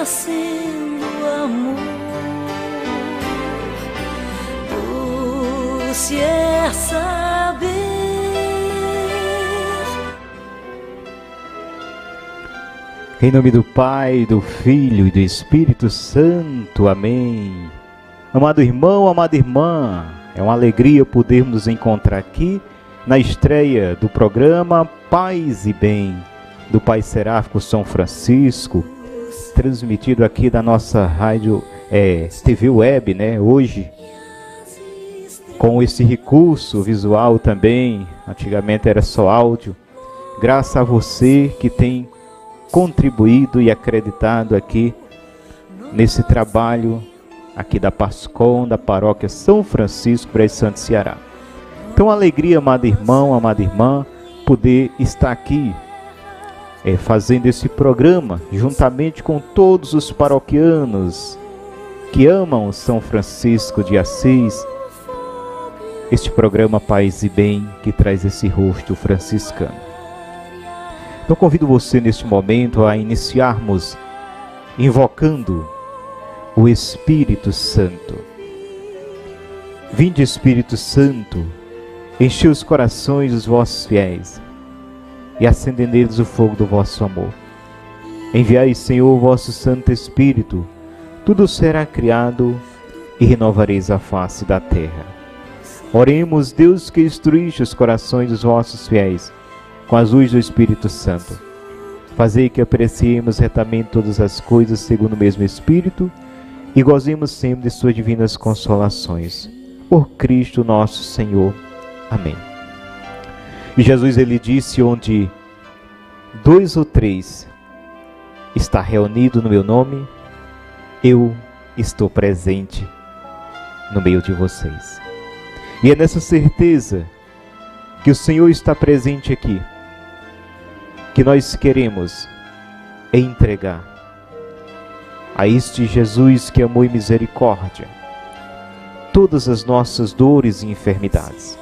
sendo amor, doce é saber. Em nome do Pai, do Filho e do Espírito Santo. Amém. Amado irmão, amada irmã, é uma alegria podermos nos encontrar aqui na estreia do programa Paz e Bem, do Pai Seráfico São Francisco, transmitido aqui da nossa rádio TV Web, né? Hoje, com esse recurso visual também, antigamente era só áudio, graças a você que tem contribuído e acreditado aqui nesse trabalho aqui da Pascom, da Paróquia São Francisco, Brejo Santo, Ceará. Então, alegria, amado irmão, amada irmã, poder estar aqui fazendo esse programa juntamente com todos os paroquianos que amam São Francisco de Assis. Este programa Paz e Bem, que traz esse rosto franciscano. Então convido você neste momento a iniciarmos invocando o Espírito Santo. Vinde, Espírito Santo, enche os corações dos vossos fiéis e acende neles o fogo do vosso amor. Enviai, Senhor, o vosso Santo Espírito, tudo será criado e renovareis a face da terra. Oremos, Deus, que instruíste os corações dos vossos fiéis com as luzes do Espírito Santo. Fazei que apreciemos retamente todas as coisas segundo o mesmo Espírito e gozemos sempre de suas divinas consolações. Por Cristo nosso Senhor. Amém. E Jesus, ele disse, onde 2 ou 3 está reunido no meu nome, eu estou presente no meio de vocês. E é nessa certeza que o Senhor está presente aqui, que nós queremos entregar a este Jesus que amou e misericórdia todas as nossas dores e enfermidades.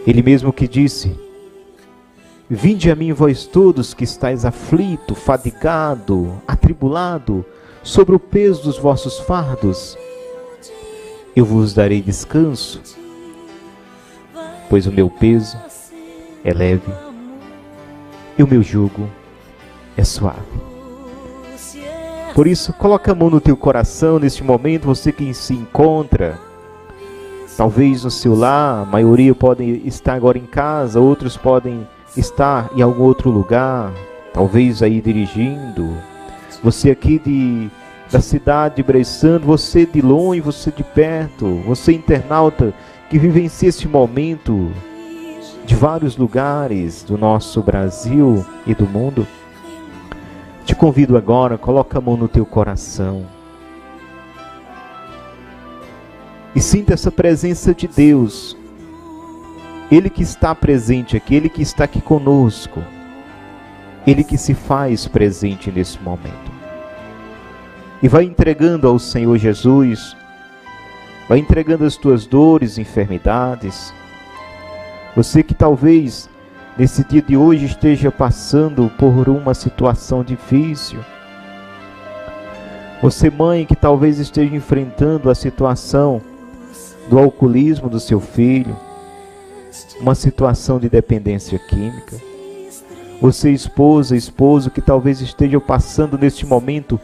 Ele mesmo que disse: vinde a mim vós todos que estáis aflito, fadigado, atribulado, sobre o peso dos vossos fardos, eu vos darei descanso, pois o meu peso é leve e o meu jugo é suave. Por isso, coloca a mão no teu coração neste momento, você que se encontra, talvez no seu lar, a maioria podem estar agora em casa, outros podem estar em algum outro lugar, talvez aí dirigindo. Você aqui da cidade de Brejo Santo, você de longe, você de perto, você internauta que vivencia este momento de vários lugares do nosso Brasil e do mundo, te convido agora, coloca a mão no teu coração e sinta essa presença de Deus. Ele que está presente aqui, Ele que está aqui conosco, Ele que se faz presente nesse momento. E vai entregando ao Senhor Jesus, vai entregando as tuas dores e enfermidades. Você que talvez nesse dia de hoje esteja passando por uma situação difícil. Você, mãe, que talvez esteja enfrentando a situação do alcoolismo do seu filho, uma situação de dependência química. Você, esposa, esposo, que talvez esteja passando neste momento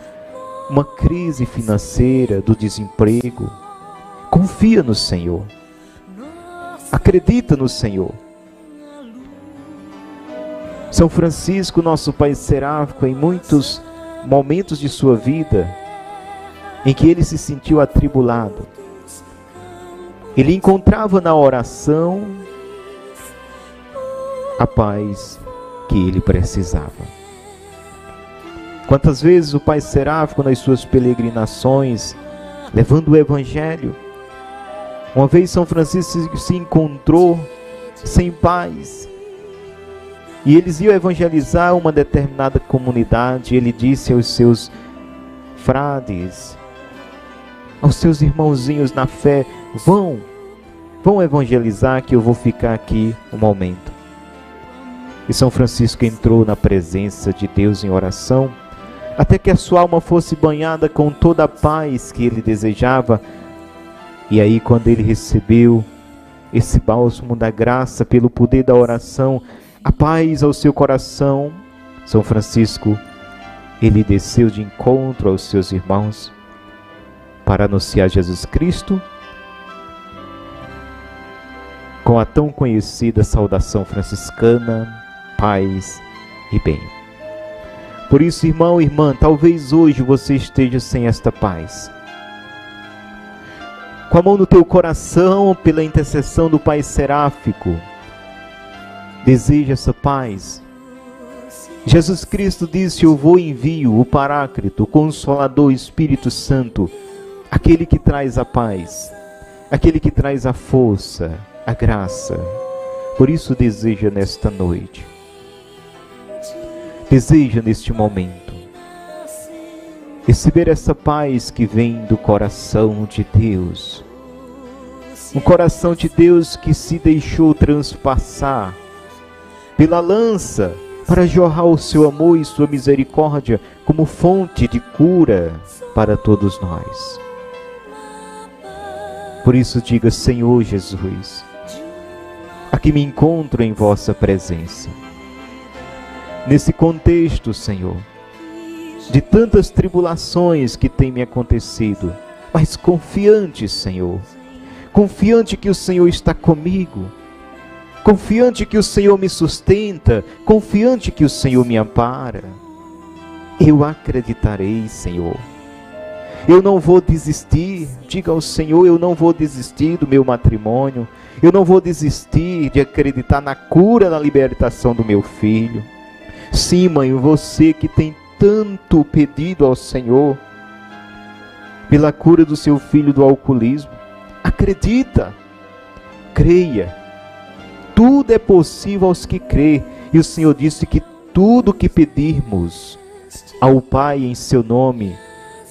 uma crise financeira, do desemprego. Confia no Senhor. Acredita no Senhor. São Francisco, nosso Pai Seráfico, em muitos momentos de sua vida, em que ele se sentiu atribulado, ele encontrava na oração a paz que ele precisava. Quantas vezes o Pai Seráfico, nas suas peregrinações, levando o Evangelho, uma vez São Francisco se encontrou sem paz, e eles iam evangelizar uma determinada comunidade. Ele disse aos seus frades, aos seus irmãozinhos na fé: vão evangelizar, que eu vou ficar aqui um momento. E São Francisco entrou na presença de Deus em oração, até que a sua alma fosse banhada com toda a paz que ele desejava. E aí, quando ele recebeu esse bálsamo da graça pelo poder da oração, a paz ao seu coração, São Francisco, ele desceu de encontro aos seus irmãos para anunciar Jesus Cristo com a tão conhecida saudação franciscana, paz e bem. Por isso, irmão e irmã, talvez hoje você esteja sem esta paz. Com a mão no teu coração, pela intercessão do Pai Seráfico, deseja essa paz. Jesus Cristo disse: eu vou e envio o Paráclito, o Consolador, o Espírito Santo, aquele que traz a paz, aquele que traz a força, a graça. Por isso deseja nesta noite, deseja neste momento, receber essa paz que vem do coração de Deus. Um coração de Deus que se deixou transpassar pela lança para jorrar o seu amor e sua misericórdia como fonte de cura para todos nós. Por isso diga: Senhor Jesus, aqui me encontro em vossa presença. Nesse contexto, Senhor, de tantas tribulações que têm me acontecido, mas confiante, Senhor, confiante que o Senhor está comigo, confiante que o Senhor me sustenta, confiante que o Senhor me ampara. Eu acreditarei, Senhor. Eu não vou desistir. Diga ao Senhor: eu não vou desistir do meu matrimônio. Eu não vou desistir de acreditar na cura, na libertação do meu filho. Sim, mãe, você que tem tanto pedido ao Senhor pela cura do seu filho do alcoolismo, acredita, creia. Tudo é possível aos que crê. E o Senhor disse que tudo que pedirmos ao Pai em seu nome,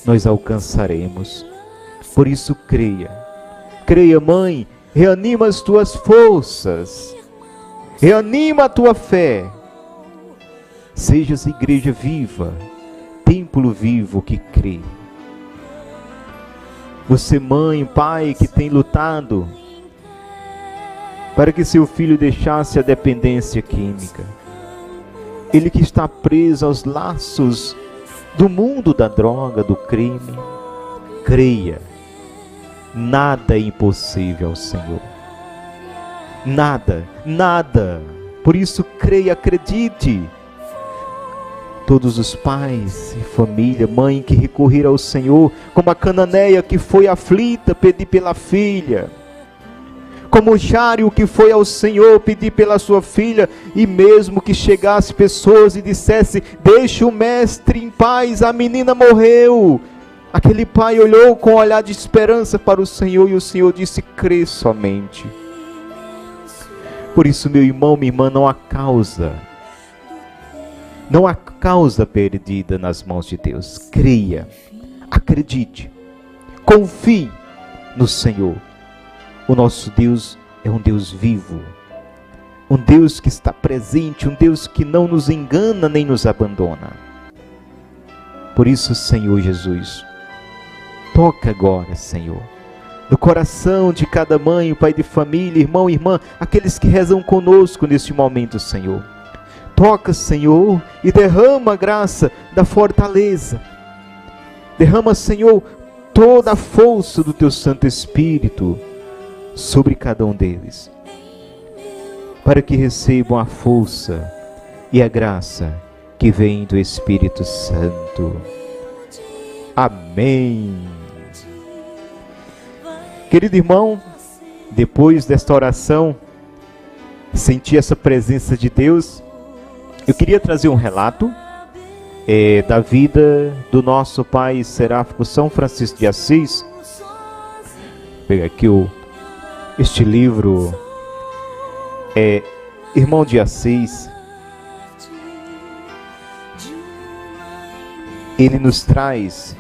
nós alcançaremos. Por isso creia. Creia, mãe. Reanima as tuas forças. Reanima a tua fé. Sejas igreja viva, templo vivo que crê. Você, mãe, pai, que tem lutado para que seu filho deixasse a dependência química. Ele que está preso aos laços do mundo da droga, do crime. Creia. Nada é impossível ao Senhor. Nada, nada. Por isso creia, acredite. Todos os pais e família, mãe que recorreram ao Senhor, como a cananeia que foi aflita, pedir pela filha. Como o Jário que foi ao Senhor pedir pela sua filha, e mesmo que chegasse pessoas e dissesse: deixe o mestre em paz, a menina morreu. Aquele pai olhou com um olhar de esperança para o Senhor, e o Senhor disse: crê somente. Por isso, meu irmão, minha irmã, não há causa perdida nas mãos de Deus. Creia, acredite, confie no Senhor. O nosso Deus é um Deus vivo, um Deus que está presente, um Deus que não nos engana nem nos abandona. Por isso, Senhor Jesus, toca agora, Senhor, no coração de cada mãe, pai de família, irmão e irmã, aqueles que rezam conosco neste momento, Senhor. Toca, Senhor, e derrama a graça da fortaleza. Derrama, Senhor, toda a força do Teu Santo Espírito sobre cada um deles, para que recebam a força e a graça que vem do Espírito Santo. Amém. Querido irmão, depois desta oração, senti essa presença de Deus. Eu queria trazer um relato da vida do nosso pai seráfico São Francisco de Assis. Vou pegar aqui este livro, Irmão de Assis. Ele nos traz,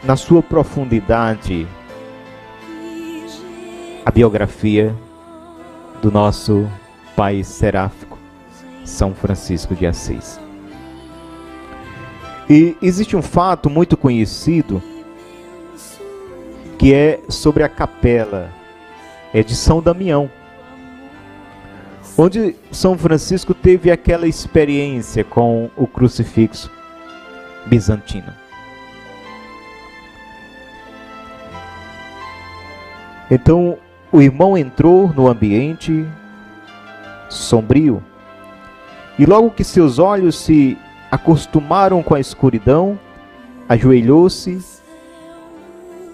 na sua profundidade, a biografia do nosso pai seráfico São Francisco de Assis. E existe um fato muito conhecido que é sobre a capela de São Damião, onde São Francisco teve aquela experiência com o crucifixo bizantino. Então o irmão entrou no ambiente sombrio e logo que seus olhos se acostumaram com a escuridão, ajoelhou-se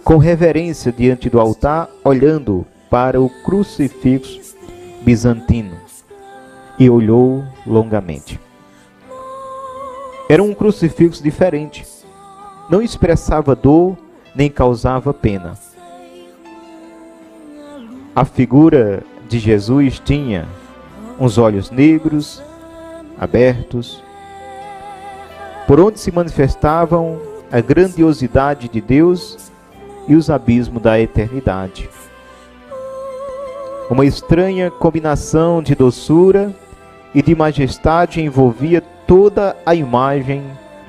com reverência diante do altar, olhando para o crucifixo bizantino e olhou longamente. Era um crucifixo diferente, não expressava dor nem causava pena. A figura de Jesus tinha uns olhos negros, abertos, por onde se manifestavam a grandiosidade de Deus e os abismos da eternidade. Uma estranha combinação de doçura e de majestade envolvia toda a imagem,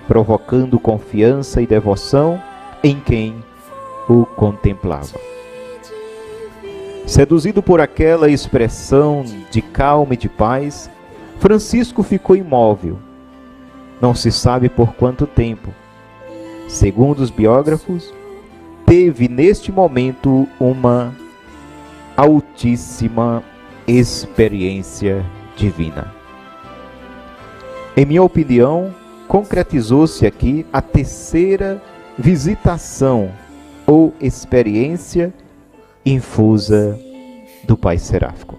provocando confiança e devoção em quem o contemplava. Seduzido por aquela expressão de calma e de paz, Francisco ficou imóvel. Não se sabe por quanto tempo. Segundo os biógrafos, teve neste momento uma altíssima experiência divina. Em minha opinião, concretizou-se aqui a terceira visitação ou experiência infusa do Pai Seráfico.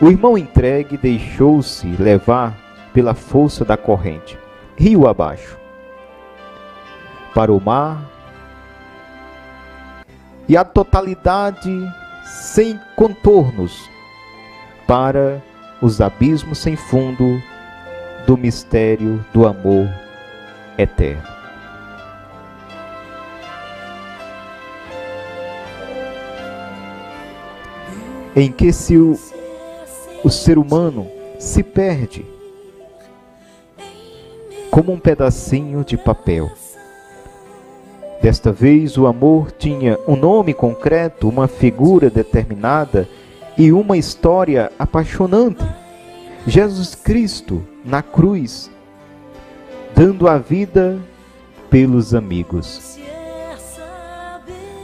O irmão entregue deixou-se levar pela força da corrente, rio abaixo, para o mar, e a totalidade sem contornos para os abismos sem fundo do mistério do amor eterno. Em que se o ser humano se perde como um pedacinho de papel. Desta vez o amor tinha um nome concreto, uma figura determinada e uma história apaixonante. Jesus Cristo na cruz, dando a vida pelos amigos.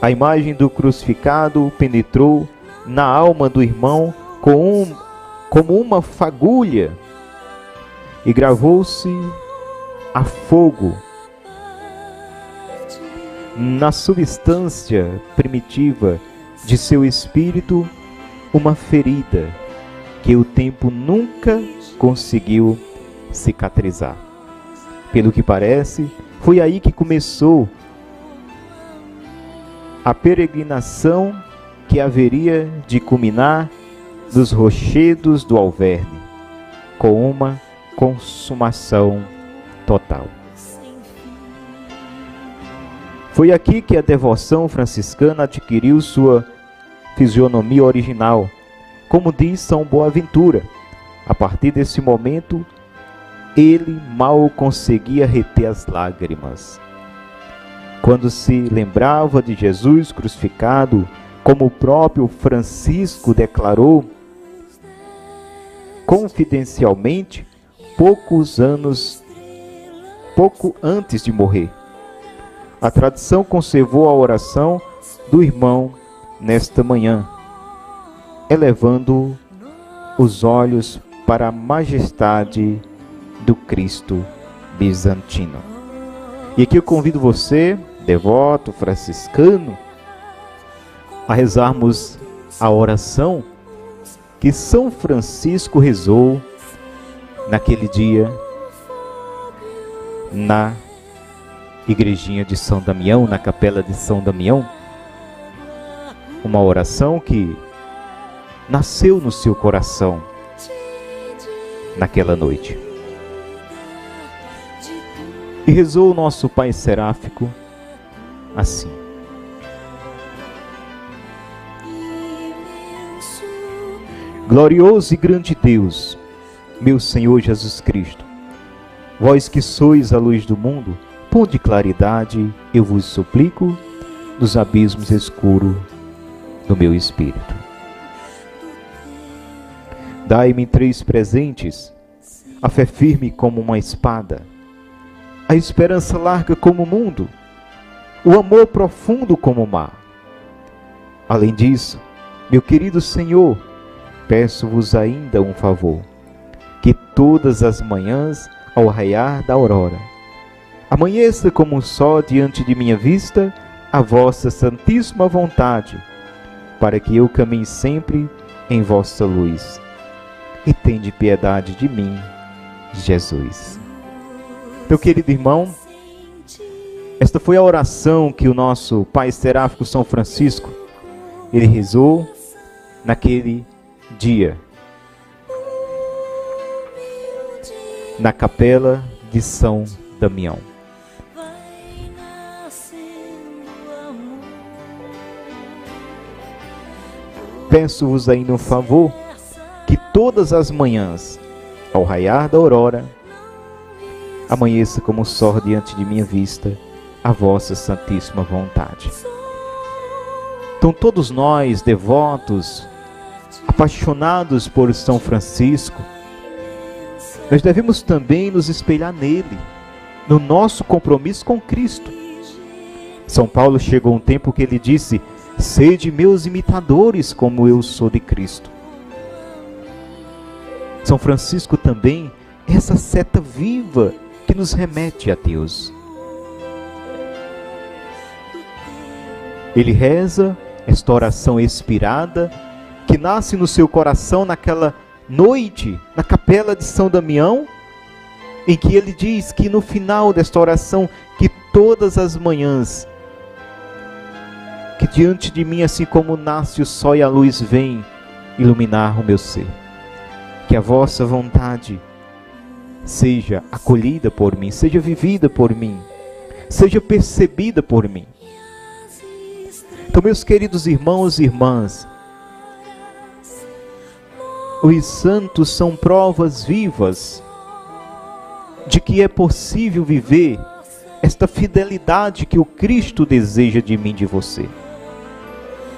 A imagem do crucificado penetrou na alma do irmão como uma fagulha e gravou-se a fogo na substância primitiva de seu espírito uma ferida que o tempo nunca conseguiu cicatrizar. Pelo que parece, foi aí que começou a peregrinação que haveria de culminar nos rochedos do Alverne, com uma consumação total. Foi aqui que a devoção franciscana adquiriu sua fisionomia original, como diz São Boaventura. A partir desse momento, ele mal conseguia reter as lágrimas. Quando se lembrava de Jesus crucificado, como o próprio Francisco declarou confidencialmente, pouco antes de morrer. A tradição conservou a oração do irmão nesta manhã, elevando os olhos para a majestade do Cristo bizantino. E aqui eu convido você, devoto franciscano, a rezarmos a oração que São Francisco rezou naquele dia na igrejinha de São Damião, na capela de São Damião. Uma oração que nasceu no seu coração naquela noite. E rezou o nosso Pai Seráfico assim: Glorioso e grande Deus, meu Senhor Jesus Cristo, Vós que sois a luz do mundo, ponde claridade, eu vos suplico, nos abismos escuros do meu espírito. Dai-me 3 presentes: a fé firme como uma espada, a esperança larga como o mundo, o amor profundo como o mar. Além disso, meu querido Senhor, peço-vos ainda um favor, que todas as manhãs, ao raiar da aurora, amanheça como um sol diante de minha vista a vossa santíssima vontade, para que eu caminhe sempre em vossa luz. E tende piedade de mim, Jesus. Meu querido irmão, esta foi a oração que o nosso Pai Seráfico São Francisco, ele rezou naquele dia, na capela de São Damião. Peço-vos ainda um favor, que todas as manhãs, ao raiar da aurora, amanheça como o sol diante de minha vista a vossa santíssima vontade. Então todos nós, devotos, apaixonados por São Francisco, nós devemos também nos espelhar nele, no nosso compromisso com Cristo. São Paulo chegou um tempo que ele disse: sede meus imitadores como eu sou de Cristo. São Francisco também é essa seta viva que nos remete a Deus. Ele reza esta oração expirada que nasce no seu coração naquela noite, na capela de São Damião, em que ele diz que no final desta oração, que todas as manhãs, que diante de mim, assim como nasce o sol e a luz vem iluminar o meu ser, que a vossa vontade seja acolhida por mim, seja vivida por mim, seja percebida por mim. Então, meus queridos irmãos e irmãs, os santos são provas vivas de que é possível viver esta fidelidade que o Cristo deseja de mim e de você.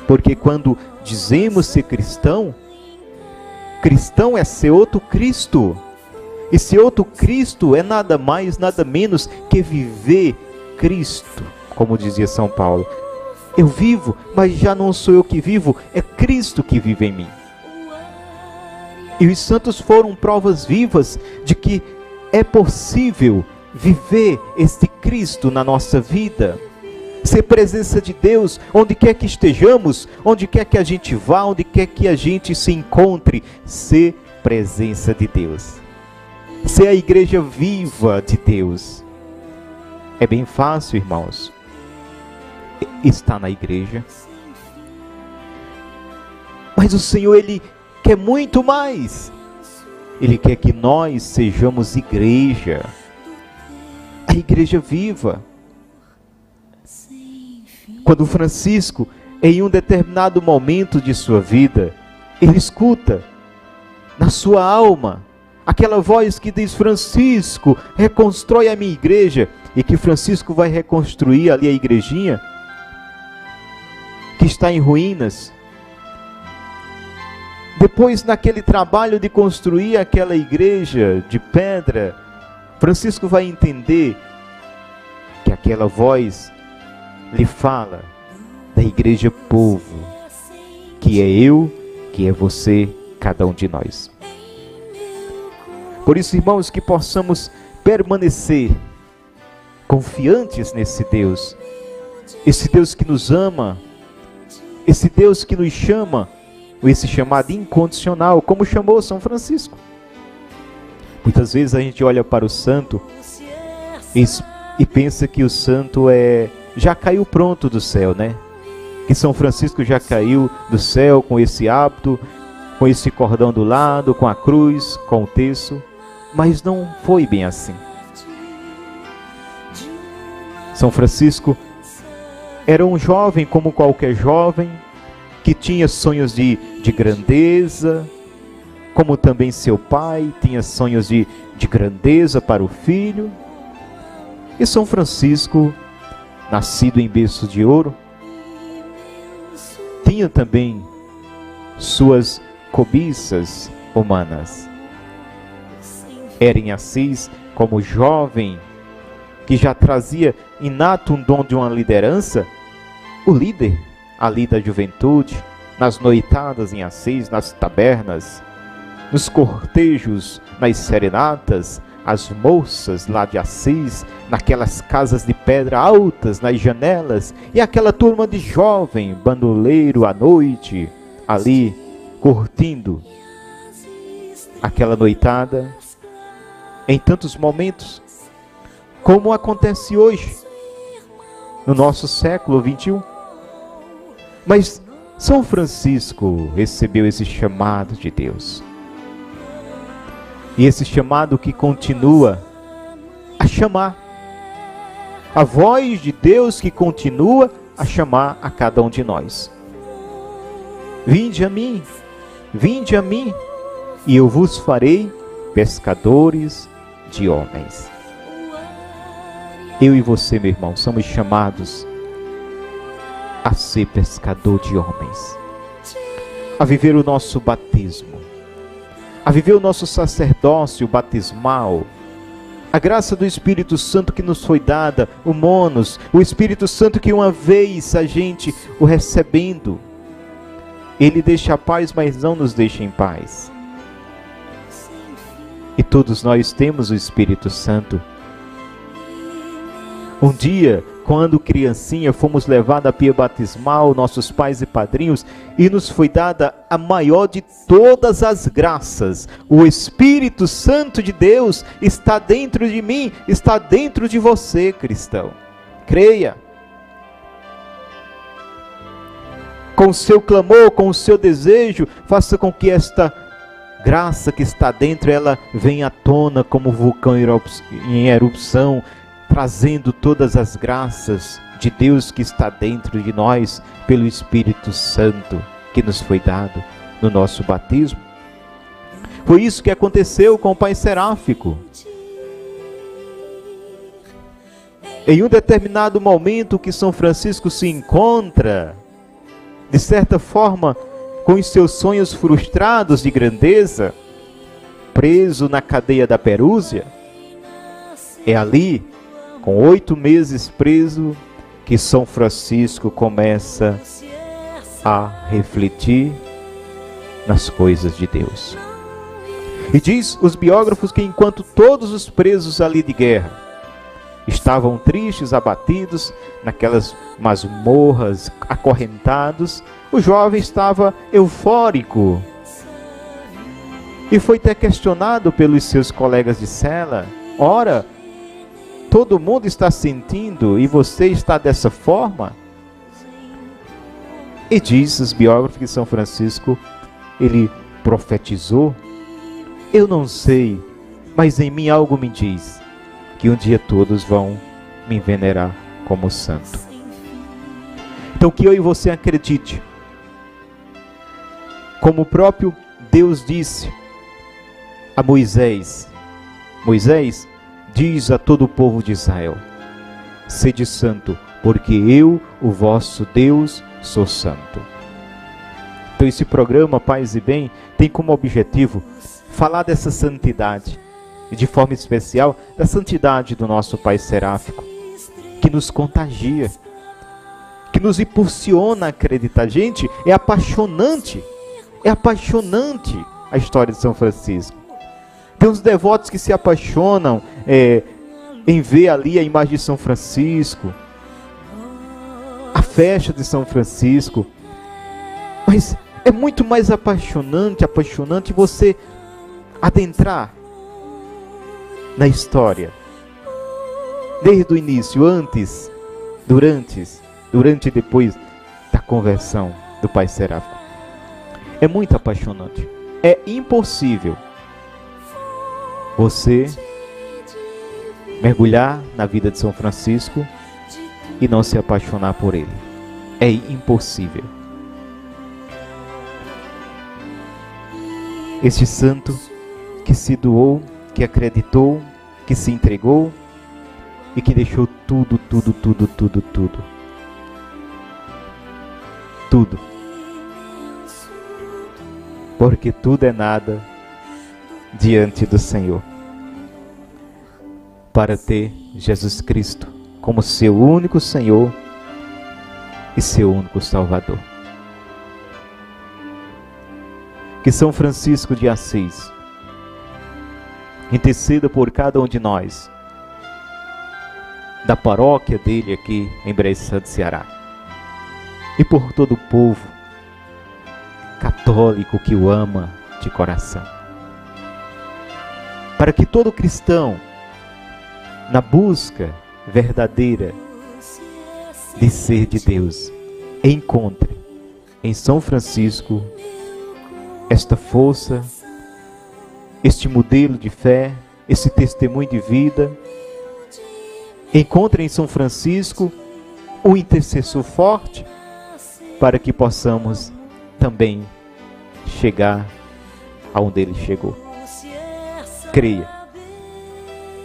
Porque quando dizemos ser cristão, cristão é ser outro Cristo. E ser outro Cristo é nada mais, nada menos que viver Cristo, como dizia São Paulo. Eu vivo, mas já não sou eu que vivo, é Cristo que vive em mim. E os santos foram provas vivas de que é possível viver este Cristo na nossa vida. Ser presença de Deus onde quer que estejamos, onde quer que a gente vá, onde quer que a gente se encontre. Ser presença de Deus. Ser a igreja viva de Deus. É bem fácil, irmãos, estar na igreja. Mas o Senhor, Ele quer muito mais. Ele quer que nós sejamos igreja. A igreja viva. Quando Francisco, em um determinado momento de sua vida, ele escuta na sua alma aquela voz que diz: Francisco, reconstrói a minha igreja. E que Francisco vai reconstruir ali a igrejinha que está em ruínas. Depois, naquele trabalho de construir aquela igreja de pedra, Francisco vai entender que aquela voz lhe fala da igreja povo, que é eu, que é você, cada um de nós. Por isso, irmãos, que possamos permanecer confiantes nesse Deus, esse Deus que nos ama, esse Deus que nos chama, esse chamado incondicional, como chamou São Francisco. Muitas vezes a gente olha para o santo e pensa que o santo já caiu pronto do céu, né? Que São Francisco já caiu do céu com esse hábito, com esse cordão do lado, com a cruz, com o terço. Mas não foi bem assim. São Francisco era um jovem como qualquer jovem, que tinha sonhos de grandeza, como também seu pai tinha sonhos de grandeza para o filho. E São Francisco, nascido em berço de ouro, tinha também suas cobiças humanas. Era em Assis, como jovem, que já trazia inato um dom de uma liderança, o líder ali da juventude, nas noitadas em Assis, nas tabernas, nos cortejos, nas serenatas, as moças lá de Assis, naquelas casas de pedra altas, nas janelas, e aquela turma de jovem, bandoleiro à noite, ali, curtindo aquela noitada, em tantos momentos, como acontece hoje, no nosso século XXI. Mas São Francisco recebeu esse chamado de Deus. E esse chamado que continua a chamar. A voz de Deus que continua a chamar a cada um de nós. Vinde a mim, e eu vos farei pescadores de homens. Eu e você, meu irmão, somos chamados a ser pescador de homens, a viver o nosso batismo, a viver o nosso sacerdócio batismal, a graça do Espírito Santo que nos foi dada, o Monos, o Espírito Santo que uma vez a gente o recebendo, ele deixa a paz, mas não nos deixa em paz. E todos nós temos o Espírito Santo. Um dia, quando criancinha, fomos levados à pia batismal, nossos pais e padrinhos, e nos foi dada a maior de todas as graças. O Espírito Santo de Deus está dentro de mim, está dentro de você, cristão. Creia. Com o seu clamor, com o seu desejo, faça com que esta graça que está dentro, ela venha à tona como vulcão em erupção, trazendo todas as graças de Deus que está dentro de nós, pelo Espírito Santo que nos foi dado no nosso batismo. Foi isso que aconteceu com o Pai Seráfico. Em um determinado momento que São Francisco se encontra, de certa forma, com os seus sonhos frustrados de grandeza, preso na cadeia da Perúzia, é ali, com 8 meses preso, que São Francisco começa a refletir nas coisas de Deus. E diz os biógrafos que enquanto todos os presos ali de guerra estavam tristes, abatidos, naquelas masmorras, acorrentados, o jovem estava eufórico. E foi até questionado pelos seus colegas de cela: ora, todo mundo está sentindo e você está dessa forma? E diz os biógrafos que São Francisco, ele profetizou: eu não sei, mas em mim algo me diz que um dia todos vão me venerar como santo. Então que eu e você acredite, como o próprio Deus disse a Moisés: Moisés, diz a todo o povo de Israel: sede santo, porque eu, o vosso Deus, sou santo. Então esse programa Paz e Bem tem como objetivo falar dessa santidade, e de forma especial da santidade do nosso Pai Seráfico, que nos contagia, que nos impulsiona a acreditar. Gente, é apaixonante a história de São Francisco. Tem uns devotos que se apaixonam em ver ali a imagem de São Francisco, a festa de São Francisco, mas é muito mais apaixonante você adentrar na história, desde o início, antes, durante e depois da conversão do Pai Seráfico. É muito apaixonante. É impossível você mergulhar na vida de São Francisco e não se apaixonar por ele. É impossível. Este santo que se doou, que acreditou, que se entregou e que deixou tudo. Porque tudo é nada diante do Senhor. Para ter Jesus Cristo como seu único Senhor e seu único Salvador. Que São Francisco de Assis interceda por cada um de nós, da paróquia dele aqui em Brejo Santo, Ceará, e por todo o povo católico que o ama de coração. Para que todo cristão, na busca verdadeira de ser de Deus, encontre em São Francisco esta força, este modelo de fé, esse testemunho de vida. Encontre em São Francisco um intercessor forte para que possamos também chegar aonde ele chegou. Creia.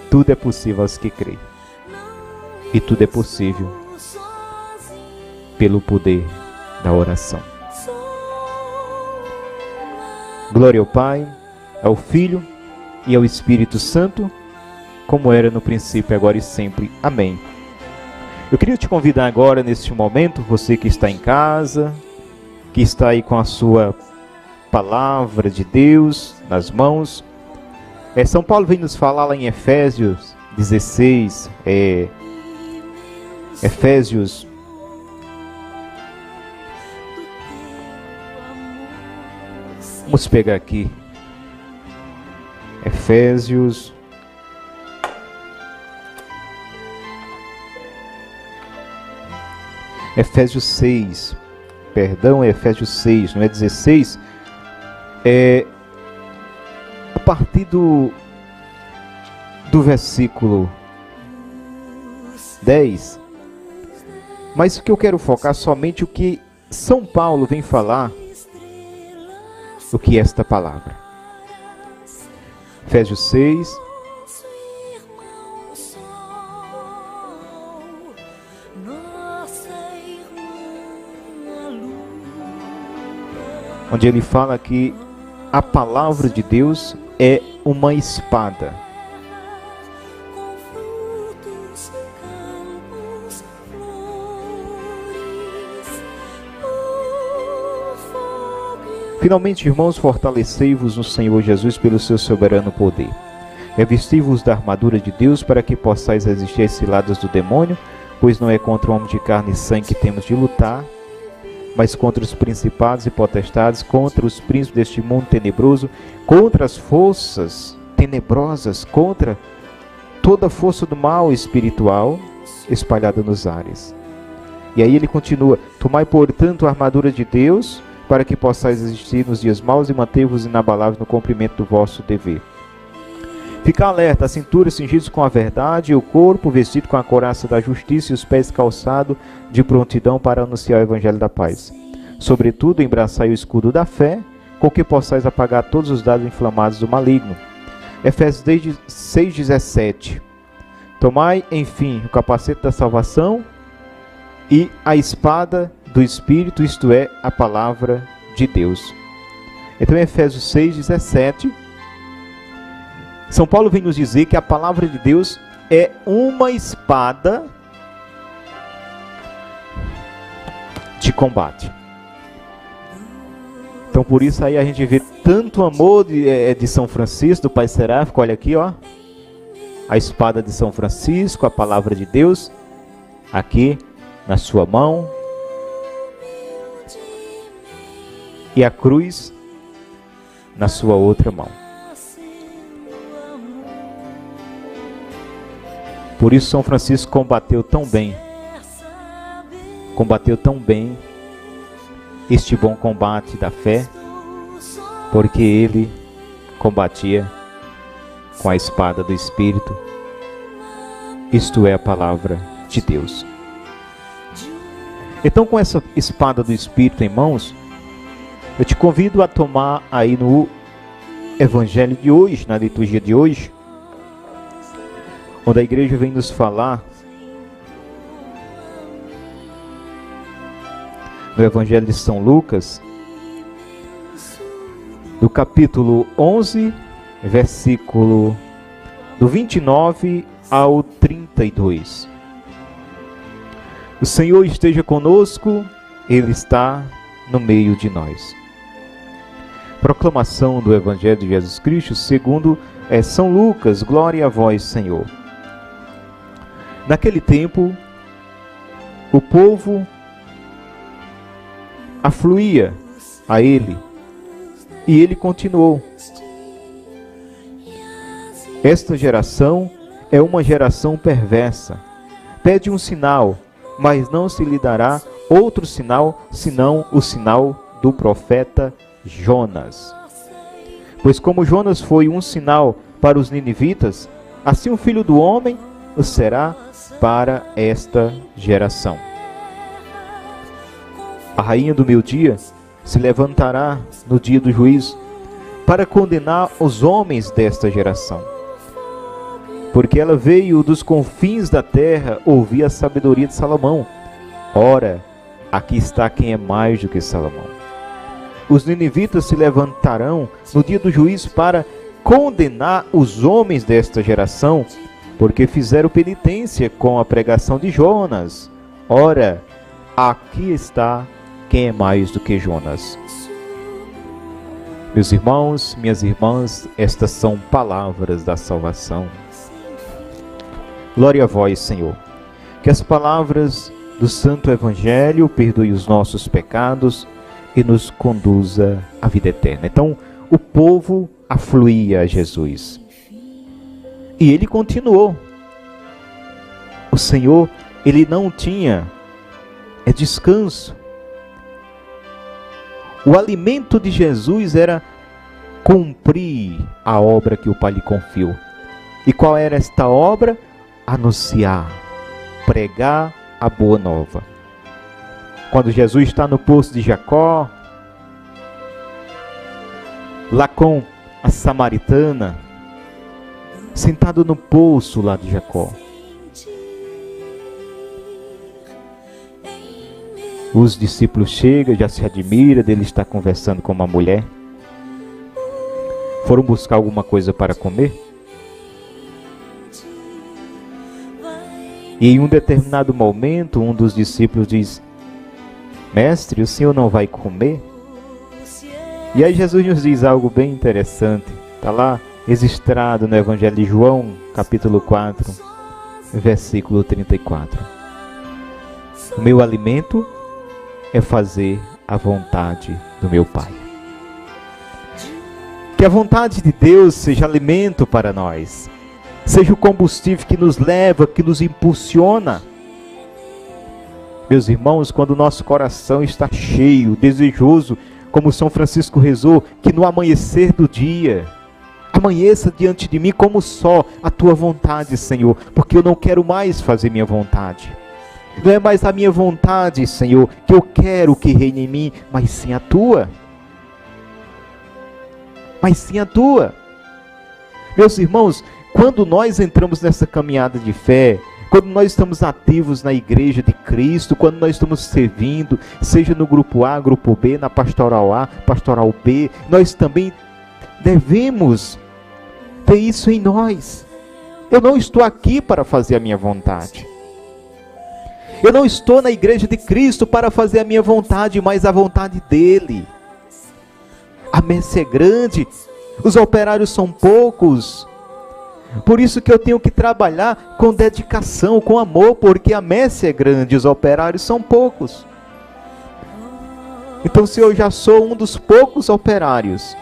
Tudo é possível aos que creem. E tudo é possível pelo poder da oração. Glória ao Pai, ao Filho e ao Espírito Santo, como era no princípio, agora e sempre. Amém. Eu queria te convidar agora, neste momento, você que está em casa, que está aí com a sua palavra de Deus nas mãos. São Paulo vem nos falar lá em Efésios 16, Efésios vamos pegar aqui Efésios Efésios 6, perdão, é Efésios 6, não é 16, a partir do versículo 10, mas o que eu quero focar somente o que São Paulo vem falar, o que é esta palavra. Efésios 6, onde ele fala que a palavra de Deus é uma espada. Finalmente, irmãos, fortalecei-vos no Senhor Jesus pelo seu soberano poder. Revesti-vos da armadura de Deus para que possais resistir às ciladas do demônio, pois não é contra o homem de carne e sangue que temos de lutar, mas contra os principados e potestades, contra os príncipes deste mundo tenebroso, contra as forças tenebrosas, contra toda a força do mal espiritual espalhada nos ares. E aí ele continua: tomai, portanto, a armadura de Deus, para que possais resistir nos dias maus e manter-vos inabaláveis no cumprimento do vosso dever. Ficar alerta, a cintura cingidos com a verdade, e o corpo vestido com a couraça da justiça, e os pés calçados de prontidão para anunciar o evangelho da paz. Sobretudo, embraçai o escudo da fé, com que possais apagar todos os dados inflamados do maligno. Efésios 6,17. Tomai, enfim, o capacete da salvação e a espada do Espírito, isto é, a palavra de Deus. Então, Efésios 6,17, São Paulo vem nos dizer que a palavra de Deus é uma espada de combate. Então, por isso aí a gente vê tanto amor de São Francisco, do Pai Seráfico. Olha aqui, ó, a espada de São Francisco, a palavra de Deus, aqui na sua mão, e a cruz na sua outra mão. Por isso São Francisco combateu tão bem este bom combate da fé, porque ele combatia com a espada do Espírito, isto é, a palavra de Deus. Então, com essa espada do Espírito em mãos, eu te convido a tomar aí no evangelho de hoje, na liturgia de hoje, onde a igreja vem nos falar no evangelho de São Lucas, do capítulo 11, versículo do 29 ao 32. O Senhor esteja conosco, Ele está no meio de nós. Proclamação do Evangelho de Jesus Cristo segundo São Lucas. Glória a vós, Senhor. Naquele tempo, o povo afluía a Ele, e Ele continuou: esta geração é uma geração perversa. Pede um sinal, mas não se lhe dará outro sinal, senão o sinal do profeta Jonas. Pois como Jonas foi um sinal para os ninivitas, assim o Filho do Homem será para esta geração. A rainha do meio-dia se levantará no dia do juízo para condenar os homens desta geração, porque ela veio dos confins da terra ouvir a sabedoria de Salomão. Ora, aqui está quem é mais do que Salomão. Os ninivitas se levantarão no dia do juízo para condenar os homens desta geração, porque fizeram penitência com a pregação de Jonas. Ora, aqui está quem é mais do que Jonas. Meus irmãos, minhas irmãs, estas são palavras da salvação. Glória a vós, Senhor. Que as palavras do Santo Evangelho perdoe os nossos pecados e nos conduza à vida eterna. Então, o povo afluía a Jesus. E ele continuou. O Senhor, ele não tinha descanso. O alimento de Jesus era cumprir a obra que o Pai lhe confiou. E qual era esta obra? Anunciar, pregar a boa nova. Quando Jesus está no poço de Jacó, lá com a samaritana, sentado no poço lá de Jacó, os discípulos chegam, já se admira dele estar conversando com uma mulher. Foram buscar alguma coisa para comer. E em um determinado momento, um dos discípulos diz: mestre, o senhor não vai comer? E aí Jesus nos diz algo bem interessante. Está lá registrado no Evangelho de João, capítulo 4, versículo 34. O meu alimento é fazer a vontade do meu Pai. Que a vontade de Deus seja alimento para nós, seja o combustível que nos leva, que nos impulsiona. Meus irmãos, quando o nosso coração está cheio, desejoso, como São Francisco rezou, que no amanhecer do dia, amanheça diante de mim como só a tua vontade, Senhor, porque eu não quero mais fazer minha vontade. Não é mais a minha vontade, Senhor, que eu quero que reine em mim, mas sim a tua. Mas sim a tua. Meus irmãos, quando nós entramos nessa caminhada de fé, quando nós estamos ativos na igreja de Cristo, quando nós estamos servindo, seja no grupo A, grupo B, na pastoral A, pastoral B, nós também devemos ter isso em nós. Eu não estou aqui para fazer a minha vontade. Eu não estou na igreja de Cristo para fazer a minha vontade, mas a vontade dele. A messe é grande, os operários são poucos. Por isso que eu tenho que trabalhar com dedicação, com amor, porque a messe é grande, os operários são poucos. Então, se eu já sou um dos poucos operários,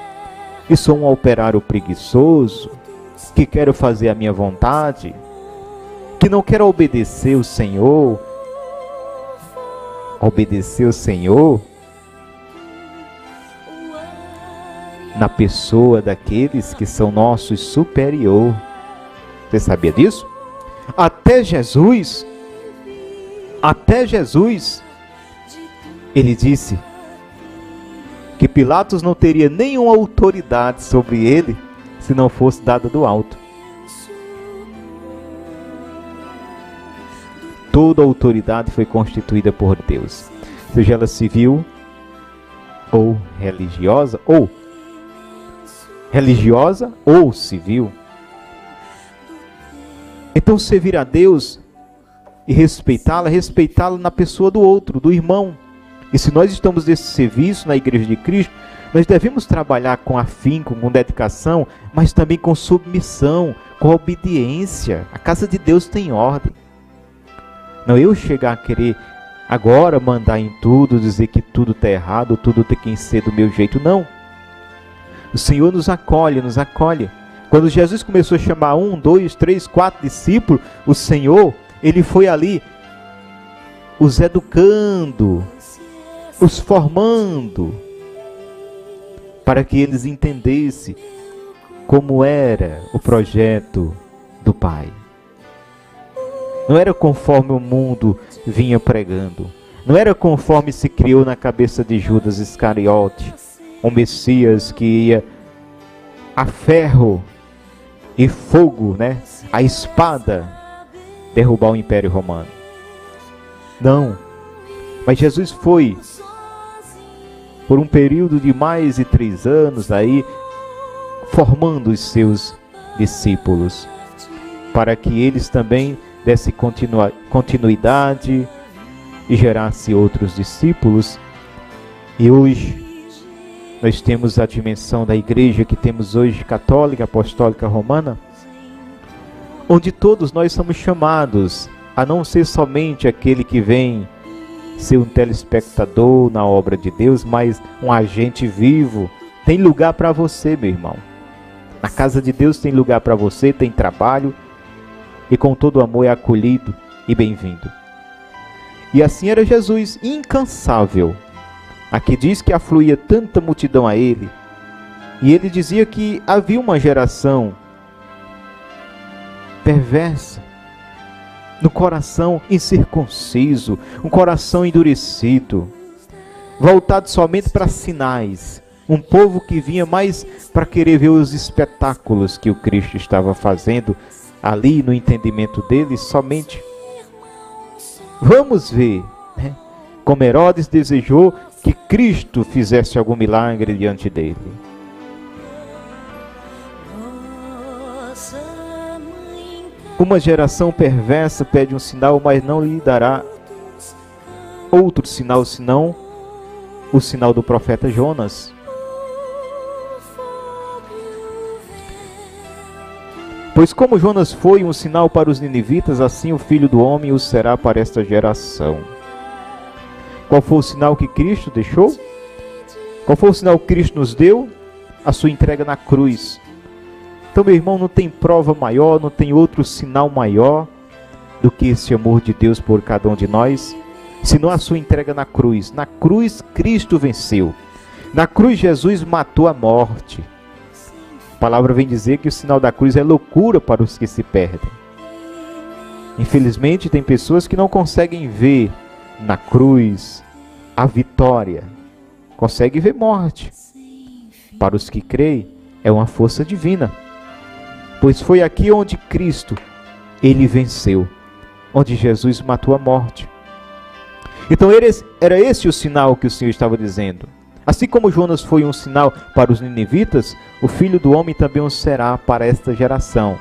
e sou um operário preguiçoso, que quero fazer a minha vontade, que não quero obedecer o Senhor, na pessoa daqueles que são nossos superior. Você sabia disso? Até Jesus, ele disse que Pilatos não teria nenhuma autoridade sobre ele se não fosse dada do alto. Toda a autoridade foi constituída por Deus, seja ela civil ou religiosa, ou civil. Então, servir a Deus e respeitá-lo na pessoa do outro, do irmão. E se nós estamos nesse serviço na Igreja de Cristo, nós devemos trabalhar com afinco, com dedicação, mas também com submissão, com obediência. A casa de Deus tem ordem. Não eu chegar a querer agora mandar em tudo, dizer que tudo está errado, tudo tem que ser do meu jeito. Não. O Senhor nos acolhe, nos acolhe. Quando Jesus começou a chamar 1, 2, 3, 4 discípulos, o Senhor, Ele foi ali os educando, os formando, para que eles entendessem como era o projeto do Pai. Não era conforme o mundo vinha pregando. Não era conforme se criou na cabeça de Judas Iscariote, um Messias que ia a ferro e fogo, a espada, derrubar o Império Romano. Não. Mas Jesus foi, por um período de mais de 3 anos, aí, formando os seus discípulos, para que eles também desse continuidade e gerasse outros discípulos. E hoje nós temos a dimensão da igreja que temos hoje, católica, apostólica, romana, onde todos nós somos chamados a não ser somente aquele que vem ser um telespectador na obra de Deus, mas um agente vivo. Tem lugar para você, meu irmão. Na casa de Deus tem lugar para você, tem trabalho, e com todo amor é acolhido e bem-vindo. E assim era Jesus, incansável. Aqui diz que afluía tanta multidão a ele, e ele dizia que havia uma geração perversa, no coração incircunciso, um coração endurecido, voltado somente para sinais, um povo que vinha mais para querer ver os espetáculos que o Cristo estava fazendo ali no entendimento dele somente. Vamos ver, como Herodes desejou que Cristo fizesse algum milagre diante dele. Uma geração perversa pede um sinal, mas não lhe dará outro sinal, senão o sinal do profeta Jonas. Pois como Jonas foi um sinal para os ninivitas, assim o Filho do Homem o será para esta geração. Qual foi o sinal que Cristo deixou? Qual foi o sinal que Cristo nos deu? A sua entrega na cruz. Então, meu irmão, não tem prova maior, não tem outro sinal maior do que esse amor de Deus por cada um de nós, senão a sua entrega na cruz. Na cruz, Cristo venceu. Na cruz, Jesus matou a morte. A palavra vem dizer que o sinal da cruz é loucura para os que se perdem. Infelizmente, tem pessoas que não conseguem ver na cruz a vitória. Conseguem ver morte. Para os que creem, é uma força divina. Pois foi aqui onde Cristo, Ele venceu. Onde Jesus matou a morte. Então era esse o sinal que o Senhor estava dizendo. Assim como Jonas foi um sinal para os ninivitas, o Filho do Homem também o será para esta geração.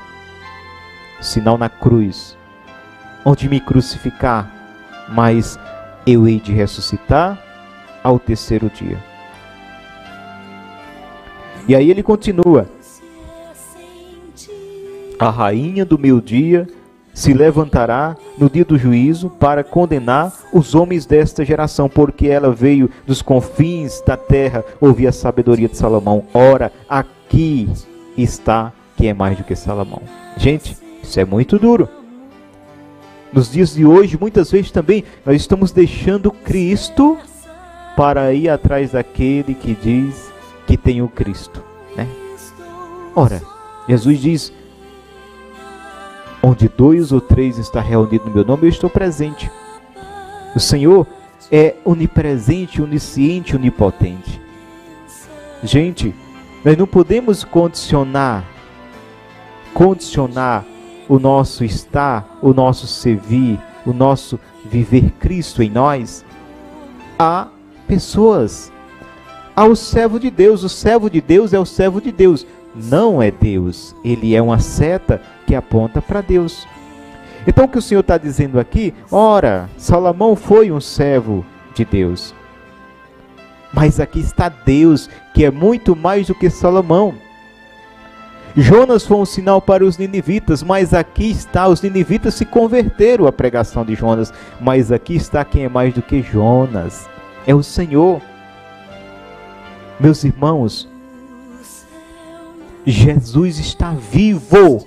Sinal na cruz, onde me crucificar, mas eu hei de ressuscitar ao 3º dia. E aí ele continua. A rainha do meu dia se levantará no dia do juízo para condenar os homens desta geração, porque ela veio dos confins da terra ouvir a sabedoria de Salomão. Ora, aqui está quem é mais do que Salomão. Gente, isso é muito duro. Nos dias de hoje, muitas vezes também, nós estamos deixando Cristo para ir atrás daquele que diz que tem o Cristo, Ora, Jesus diz: onde 2 ou 3 está reunido no meu nome, eu estou presente. O Senhor é onipresente, onisciente, onipotente. Gente, nós não podemos condicionar o nosso estar, o nosso servir, o nosso viver Cristo em nós a pessoas, ao servo de Deus. O servo de Deus é o servo de Deus, não é Deus. Ele é uma seta que aponta para Deus. Então o que o Senhor está dizendo aqui, ora, Salomão foi um servo de Deus, mas aqui está Deus, que é muito mais do que Salomão. Jonas foi um sinal para os ninivitas, mas aqui está, os ninivitas se converteram à pregação de Jonas, mas aqui está quem é mais do que Jonas, é o Senhor. Meus irmãos, Jesus está vivo,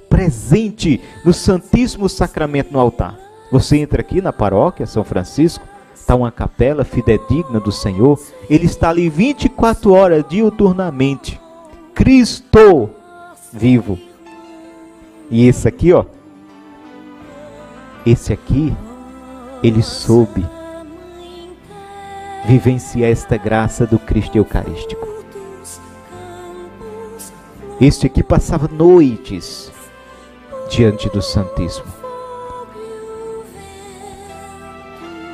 presente no Santíssimo Sacramento no altar. Você entra aqui na paróquia São Francisco, está uma capela fidedigna do Senhor, Ele está ali 24 horas diuturnamente, Cristo vivo. E esse aqui, ó, ele soube vivenciar esta graça do Cristo Eucarístico. Este aqui passava noites diante do Santíssimo.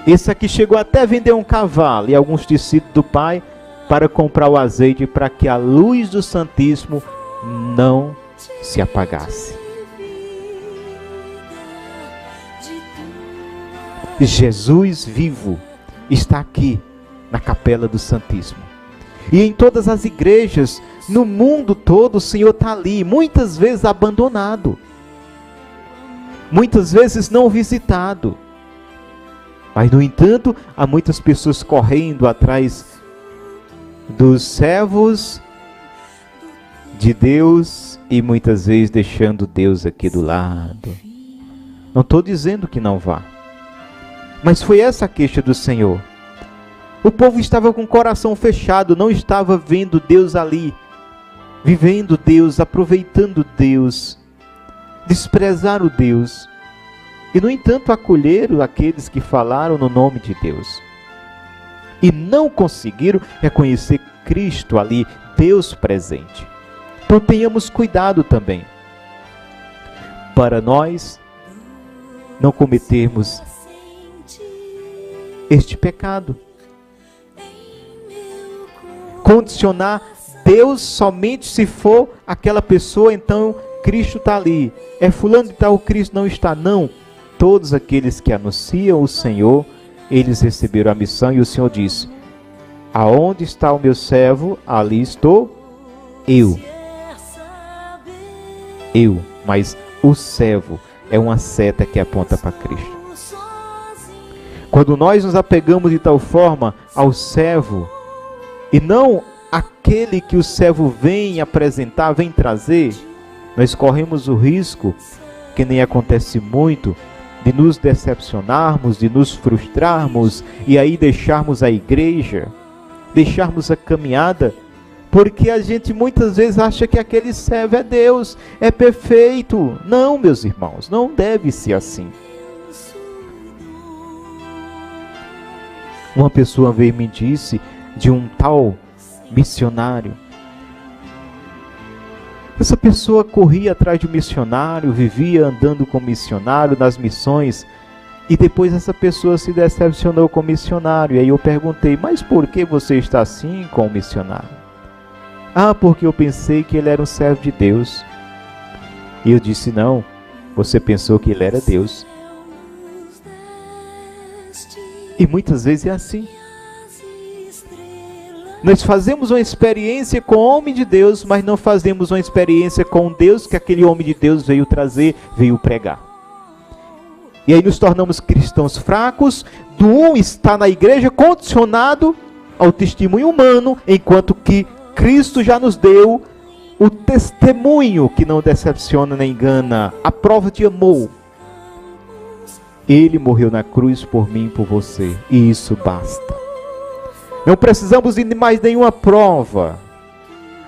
Esse aqui chegou até a vender um cavalo e alguns discípulos do Pai para comprar o azeite para que a luz do Santíssimo não se apagasse. Jesus vivo está aqui na capela do Santíssimo. E em todas as igrejas, no mundo todo, o Senhor está ali, muitas vezes abandonado, muitas vezes não visitado. Mas, no entanto, há muitas pessoas correndo atrás dos servos de Deus e muitas vezes deixando Deus aqui do lado. Não estou dizendo que não vá, mas foi essa a queixa do Senhor. O povo estava com o coração fechado, não estava vendo Deus ali, vivendo Deus, aproveitando Deus, desprezaram Deus. E, no entanto, acolheram aqueles que falaram no nome de Deus. E não conseguiram reconhecer Cristo ali, Deus presente. Então tenhamos cuidado também, para nós não cometermos este pecado. Condicionar Deus somente se for aquela pessoa, então Cristo está ali. É fulano de tal, Cristo não está, não. Todos aqueles que anunciam o Senhor, eles receberam a missão e o Senhor disse: aonde está o meu servo, ali estou eu. Mas o servo é uma seta que aponta para Cristo. Quando nós nos apegamos de tal forma ao servo, e não aquele que o servo vem apresentar, vem trazer, nós corremos o risco, que nem acontece muito, de nos decepcionarmos, de nos frustrarmos e aí deixarmos a igreja, deixarmos a caminhada, porque a gente muitas vezes acha que aquele servo é Deus, é perfeito. Não, meus irmãos, não deve ser assim. Uma pessoa veio e me disse de um tal missionário. Essa pessoa corria atrás de um missionário, vivia andando com o missionário nas missões, e depois essa pessoa se decepcionou com o missionário. E aí eu perguntei: mas por que você está assim com o missionário? Ah, porque eu pensei que ele era um servo de Deus. E eu disse: não, você pensou que ele era Deus. E muitas vezes é assim. Nós fazemos uma experiência com o homem de Deus, mas não fazemos uma experiência com Deus que aquele homem de Deus veio trazer, veio pregar. E aí nos tornamos cristãos fracos, do um está na igreja condicionado ao testemunho humano, enquanto que Cristo já nos deu o testemunho que não decepciona nem engana, a prova de amor. Ele morreu na cruz por mim e por você, e isso basta. Não precisamos de mais nenhuma prova,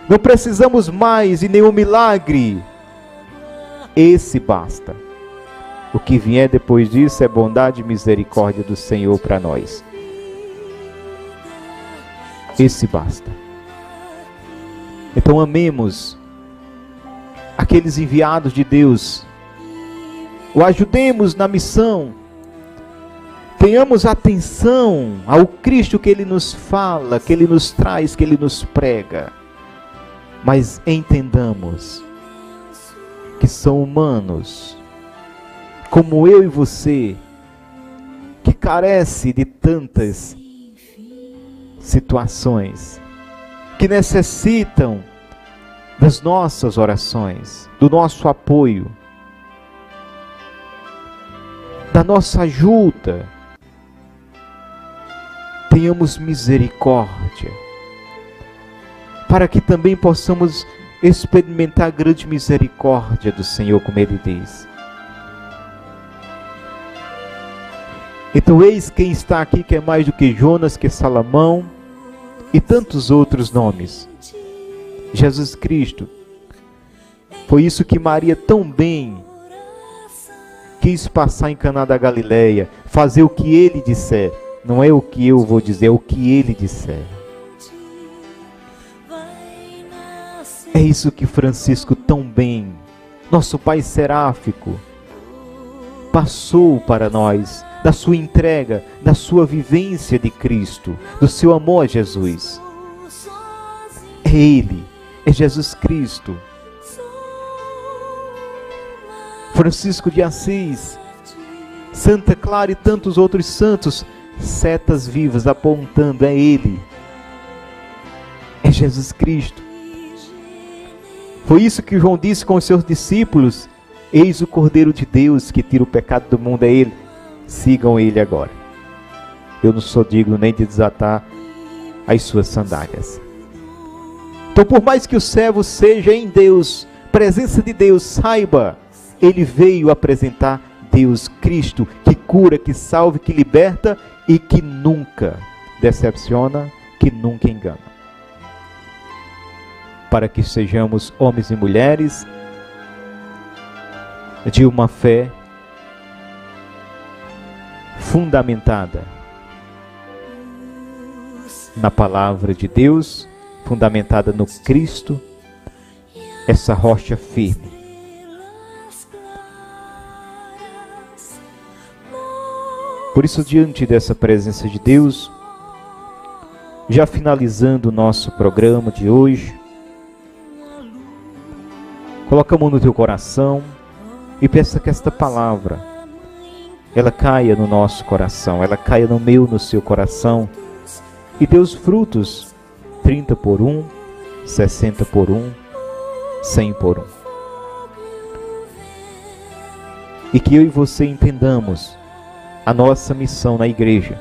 não precisamos mais de nenhum milagre. Esse basta. O que vier depois disso é bondade e misericórdia do Senhor para nós. Esse basta. Então amemos aqueles enviados de Deus, o ajudemos na missão, tenhamos atenção ao Cristo que Ele nos fala, que Ele nos traz, que Ele nos prega, mas entendamos que são humanos, como eu e você, que carece de tantas situações, que necessitam das nossas orações, do nosso apoio, da nossa ajuda. Tenhamos misericórdia, para que também possamos experimentar a grande misericórdia do Senhor, como Ele diz. Então eis quem está aqui, que é mais do que Jonas, que é Salomão e tantos outros nomes. Jesus Cristo. Foi isso que Maria tão bem quis passar em Caná da Galileia, fazer o que Ele disser. Não é o que eu vou dizer, é o que Ele disser. É isso que Francisco tão bem, nosso pai seráfico, passou para nós, da sua entrega, da sua vivência de Cristo, do seu amor a Jesus. É Ele, é Jesus Cristo. Francisco de Assis, Santa Clara e tantos outros santos, setas vivas apontando, é Ele, é Jesus Cristo. Foi isso que João disse com os seus discípulos: eis o Cordeiro de Deus que tira o pecado do mundo, é Ele, sigam Ele agora. Eu não sou digno nem de desatar as suas sandálias. Então, por mais que o servo seja em Deus, presença de Deus, saiba, Ele veio apresentar Deus Cristo, que cura, que salva, que liberta e que nunca decepciona, que nunca engana. Para que sejamos homens e mulheres de uma fé fundamentada na palavra de Deus, fundamentada no Cristo, essa rocha firme. Por isso, diante dessa presença de Deus, já finalizando o nosso programa de hoje, coloca a mão no teu coração e peça que esta palavra, ela caia no nosso coração, ela caia no meu, no seu coração, e dê os frutos, 30 por 1, 60 por 1, 100 por 1. E que eu e você entendamos a nossa missão na igreja,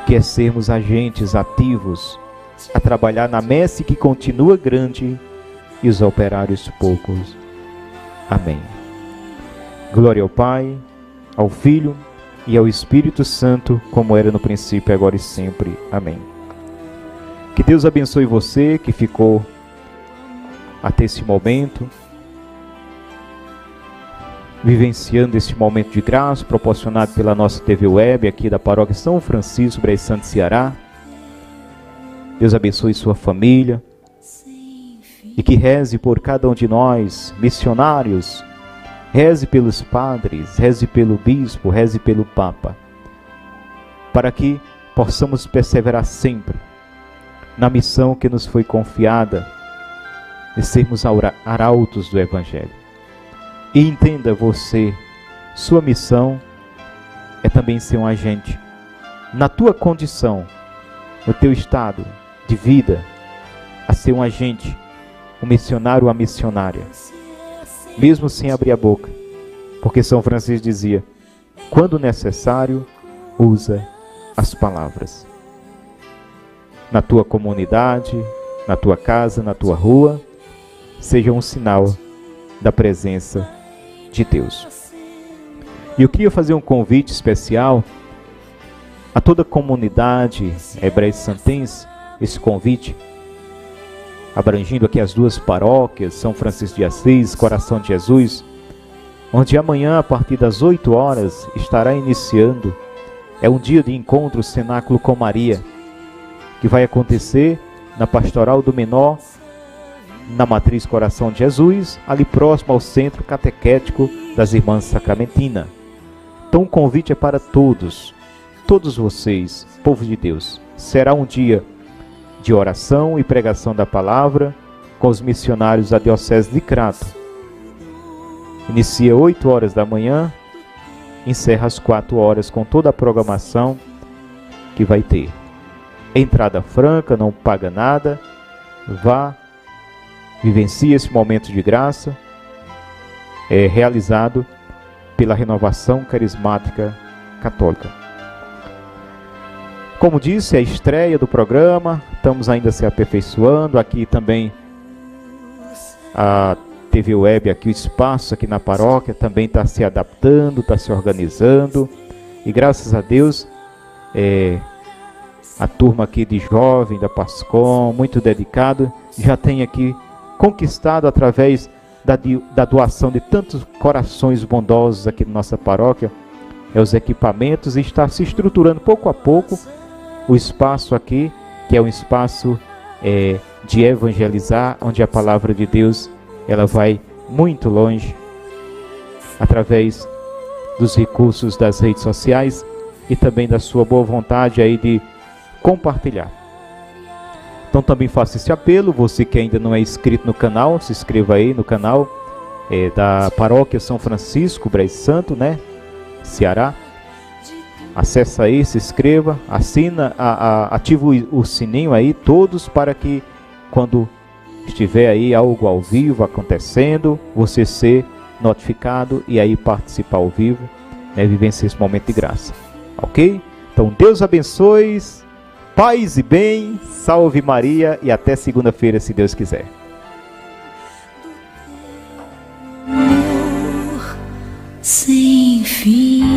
que é sermos agentes ativos a trabalhar na messe que continua grande e os operários poucos. Amém. Glória ao Pai, ao Filho e ao Espírito Santo, como era no princípio, agora e sempre. Amém. Que Deus abençoe você que ficou até esse momento, vivenciando esse momento de graça proporcionado pela nossa TV Web aqui da Paróquia São Francisco, Brejo Santo, Ceará. Deus abençoe sua família e que reze por cada um de nós, missionários, reze pelos padres, reze pelo bispo, reze pelo Papa, para que possamos perseverar sempre na missão que nos foi confiada de sermos arautos do Evangelho. E entenda você, sua missão é também ser um agente, na tua condição, no teu estado de vida, a ser um agente, um missionário ou uma missionária, mesmo sem abrir a boca, porque São Francisco dizia: quando necessário, usa as palavras. Na tua comunidade, na tua casa, na tua rua, seja um sinal da presença de Deus. E eu queria fazer um convite especial a toda a comunidade hebreia santense, esse convite abrangindo aqui as duas paróquias, São Francisco de Assis, Coração de Jesus, onde amanhã, a partir das 8 horas, estará iniciando, é um dia de encontro, cenáculo com Maria, que vai acontecer na Pastoral do Menor, na Matriz Coração de Jesus, ali próximo ao Centro Catequético das Irmãs Sacramentina. Então o convite é para todos vocês, povo de Deus. Será um dia de oração e pregação da palavra com os missionários da Diocese de Crato. Inicia 8 horas da manhã, encerra às 4 horas com toda a programação que vai ter. Entrada franca, não paga nada. Vá, vivencie esse momento de graça. É realizado pela Renovação Carismática Católica. Como disse, é a estreia do programa, estamos ainda se aperfeiçoando. Aqui também a TV Web, aqui o espaço aqui na paróquia também está se adaptando, está se organizando. E graças a Deus, a turma aqui de jovem da Pascom, muito dedicado, já tem aqui conquistado através da doação de tantos corações bondosos aqui na nossa paróquia, os equipamentos, e está se estruturando pouco a pouco o espaço aqui, que é um espaço de evangelizar, onde a palavra de Deus ela vai muito longe, através dos recursos das redes sociais e também da sua boa vontade aí de compartilhar. Então também faço esse apelo, você que ainda não é inscrito no canal, se inscreva aí no canal da Paróquia São Francisco, Brejo Santo, né, Ceará. Acesse aí, se inscreva, assina, ativa o sininho aí, todos, para que quando estiver aí algo ao vivo acontecendo, você ser notificado e aí participar ao vivo, né, vivenciar esse momento de graça, ok? Então Deus abençoe, paz e bem, salve Maria e até segunda-feira, se Deus quiser. Sem fim.